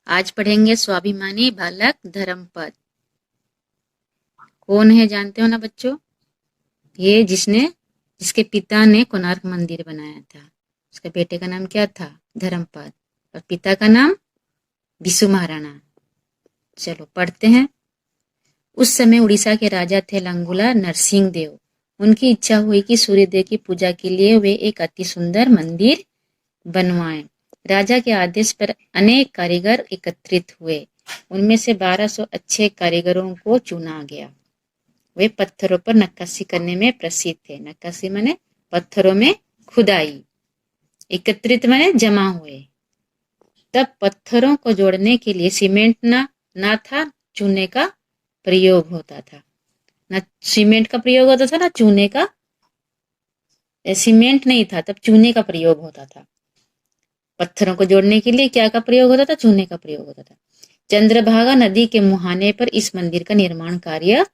आज पढ़ेंगे स्वाभिमानी बालक धर्मपद। कौन है जानते हो ना बच्चों? ये जिसके पिता ने कोणार्क मंदिर बनाया था। उसके बेटे का नाम क्या था? धर्मपद। और पिता का नाम बिशु महाराणा। चलो पढ़ते हैं। उस समय उड़ीसा के राजा थे लंगूला नरसिंह देव। उनकी इच्छा हुई कि सूर्यदेव की पूजा के लिए वे एक अति सुंदर मंदिर बनवाएं। राजा के आदेश पर अनेक कारीगर एकत्रित हुए। उनमें से 1200 अच्छे कारीगरों को चुना गया। वे पत्थरों पर नक्काशी करने में प्रसिद्ध थे। नक्काशी माने पत्थरों में खुदाई। एकत्रित माने जमा हुए। तब पत्थरों को जोड़ने के लिए सीमेंट ना था, चूने का प्रयोग होता था। ना सीमेंट का प्रयोग होता था ना चूने का। सीमेंट नहीं था तब चूने का प्रयोग होता था। पत्थरों को जोड़ने के लिए क्या का प्रयोग होता था? चूने का प्रयोग होता था। चंद्रभागा नदी के मुहाने पर इस मंदिर का निर्माण कार्य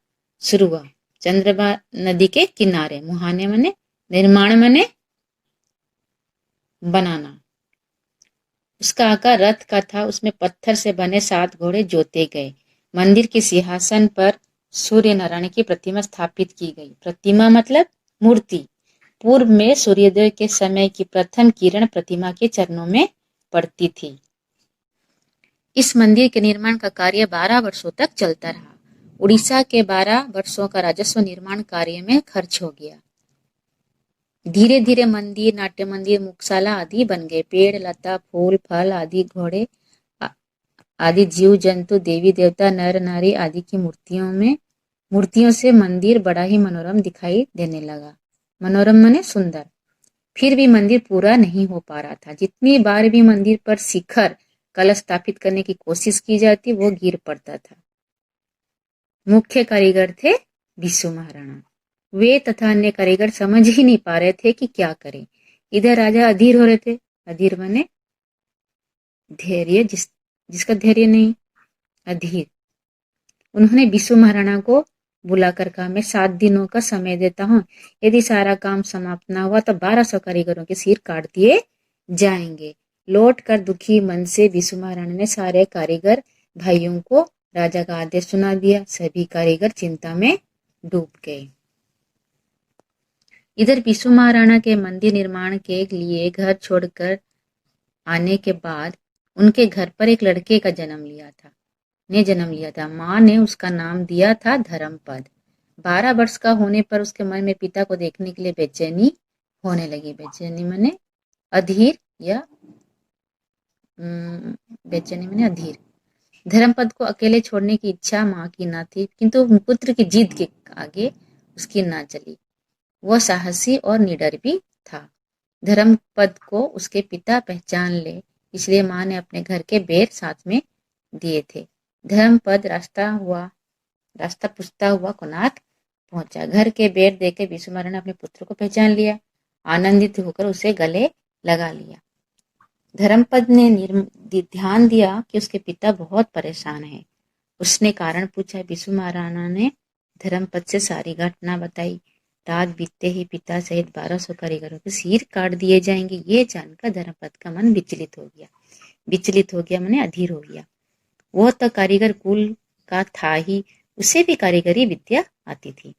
शुरू हुआ। चंद्रभागा नदी के किनारे, मुहाने माने निर्माण माने बनाना। उसका आकार रथ का था। उसमें पत्थर से बने 7 घोड़े जोते गए। मंदिर के सिंहासन पर सूर्य नारायण की प्रतिमा स्थापित की गई। प्रतिमा मतलब मूर्ति। पूर्व में सूर्योदय के समय की प्रथम किरण प्रतिमा के चरणों में पड़ती थी। इस मंदिर के निर्माण का कार्य 12 वर्षों तक चलता रहा। उड़ीसा के 12 वर्षों का राजस्व निर्माण कार्य में खर्च हो गया। धीरे धीरे मंदिर, नाट्य मंदिर, मुक्शाला आदि बन गए। पेड़, लता, फूल, फल आदि, घोड़े आदि जीव जंतु, देवी देवता, नर नारी आदि की मूर्तियों से मंदिर बड़ा ही मनोरम दिखाई देने लगा। मनोरम माने सुंदर। फिर भी मंदिर पूरा नहीं हो पा रहा था। जितनी बार भी मंदिर पर शिखर कलश स्थापित करने की कोशिश की जाती वो गिर पड़ता था। मुख्य कारीगर थे बिशु महाराणा। वे तथा अन्य कारीगर समझ ही नहीं पा रहे थे कि क्या करें। इधर राजा अधीर हो रहे थे। अधीर माने धैर्य, जिसका धैर्य नहीं, अधीर। उन्होंने बिशु महाराणा को बुलाकर कहा, मैं 7 दिनों का समय देता हूँ। यदि सारा काम समाप्त ना हुआ तो 1200 कारीगरों के सिर काट दिए जाएंगे। लौट कर दुखी मन से बिशु महाराणा ने सारे कारीगर भाइयों को राजा का आदेश सुना दिया। सभी कारीगर चिंता में डूब गए। इधर बिशु महाराणा के मंदिर निर्माण के लिए घर छोड़कर आने के बाद उनके घर पर एक लड़के का जन्म लिया था। माँ ने उसका नाम दिया था धर्मपद। 12 वर्ष का होने पर उसके मन में पिता को देखने के लिए बेचैनी होने लगी। बेचैनी माने अधीर या बेचैनी माने अधीर। धर्मपद को अकेले छोड़ने की इच्छा माँ की ना थी, किंतु पुत्र की जिद के आगे उसकी ना चली। वह साहसी और निडर भी था। धर्मपद को उसके पिता पहचान ले, इसलिए माँ ने अपने घर के बेर साथ में दिए थे। धर्मपद रास्ता पूछता हुआ कोणार्क पहुंचा। घर के बेर देकर बिशु महाराणा ने अपने पुत्र को पहचान लिया। आनंदित होकर उसे गले लगा लिया। धर्मपद ने ध्यान दिया कि उसके पिता बहुत परेशान हैं। उसने कारण पूछा। बिशु महाराणा ने धर्मपद से सारी घटना बताई। रात बीतते ही पिता सहित 1200 कारीगरों के सिर काट दिए जाएंगे, ये जानकर धर्मपद का मन विचलित हो गया माने अधीर हो गया। वह तो कारीगर कुल का था ही, उसे भी कारीगरी विद्या आती थी।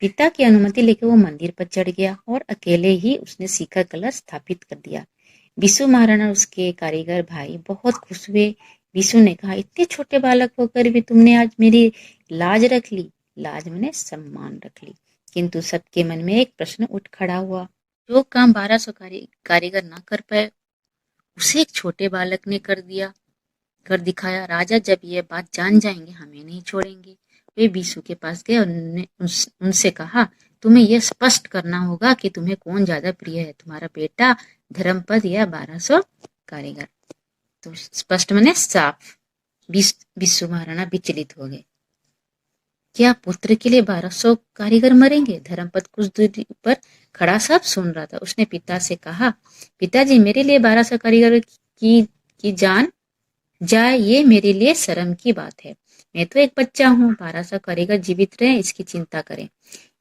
पिता की अनुमति लेकर वो मंदिर पर चढ़ गया और अकेले ही उसने शिखर कलश स्थापित कर दिया। बिशु महाराणा उसके कारीगर भाई बहुत खुश हुए। बिशु ने कहा, इतने छोटे बालक होकर भी तुमने आज मेरी लाज रख ली। लाज माने सम्मान रख ली। किंतु सबके मन में एक प्रश्न उठ खड़ा हुआ। जो काम 1200 कारीगर ना कर पाए उसे एक छोटे बालक ने कर दिखाया। राजा जब ये बात जान जाएंगे हमें नहीं छोड़ेंगे। वे बिशु के पास गए और उनसे कहा, तुम्हें यह स्पष्ट करना होगा कि तुम्हें कौन ज्यादा प्रिय है, तुम्हारा बेटा धर्मपद या 1200 कारीगर। तो स्पष्ट माने साफ। बिशु महाराणा विचलित हो गए। क्या पुत्र के लिए 1200 कारीगर मरेंगे? धर्मपद कुछ दूरी पर खड़ा सब सुन रहा था। उसने पिता से कहा, पिताजी मेरे लिए 1200 कारीगर की जान जाए ये मेरे लिए शर्म की बात है। मैं तो एक बच्चा हूँ। 1200 कारीगर जीवित रहे इसकी चिंता करें,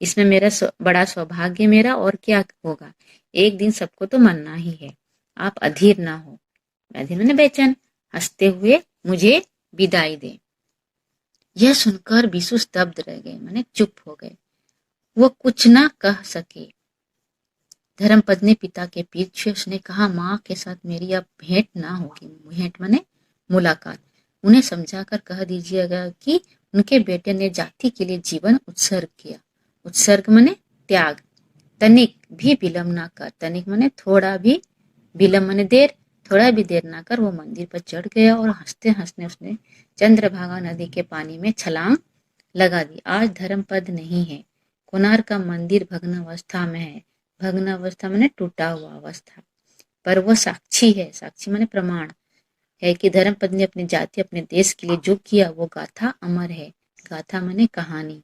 इसमें मेरा बड़ा सौभाग्य मेरा और क्या होगा। एक दिन सबको तो मरना ही है। आप अधीर ना हो। अधीर मैंने बेचैन। हंसते हुए मुझे विदाई दे। यह सुनकर बिशु स्तब्ध रह गए, माने चुप हो गए। वो कुछ ना कह सके। धर्मपद ने पिता के पीठ छुए। उसने कहा, माँ के साथ मेरी अब भेंट ना होगी। भेंट माने मुलाकात। उन्हें समझाकर कह दीजिएगा कि उनके बेटे ने जाति के लिए जीवन उत्सर्ग किया। उत्सर्ग माने त्याग। तनिक भी विलम्ब ना कर, तनिक माने थोड़ा भी, विलम्ब माने देर, थोड़ा भी देर ना कर वो मंदिर पर चढ़ गया और हंसते हंसते उसने चंद्रभागा नदी के पानी में छलांग लगा दी। आज धर्मपद नहीं है। कोणार्क का मंदिर भग्नावस्था में है। भग्नावस्था माने टूटा हुआ अवस्था, पर वो साक्षी है। साक्षी माने प्रमाण है कि धर्मपद ने अपनी जाति, अपने देश के लिए जो किया वो गाथा अमर है। गाथा माने कहानी।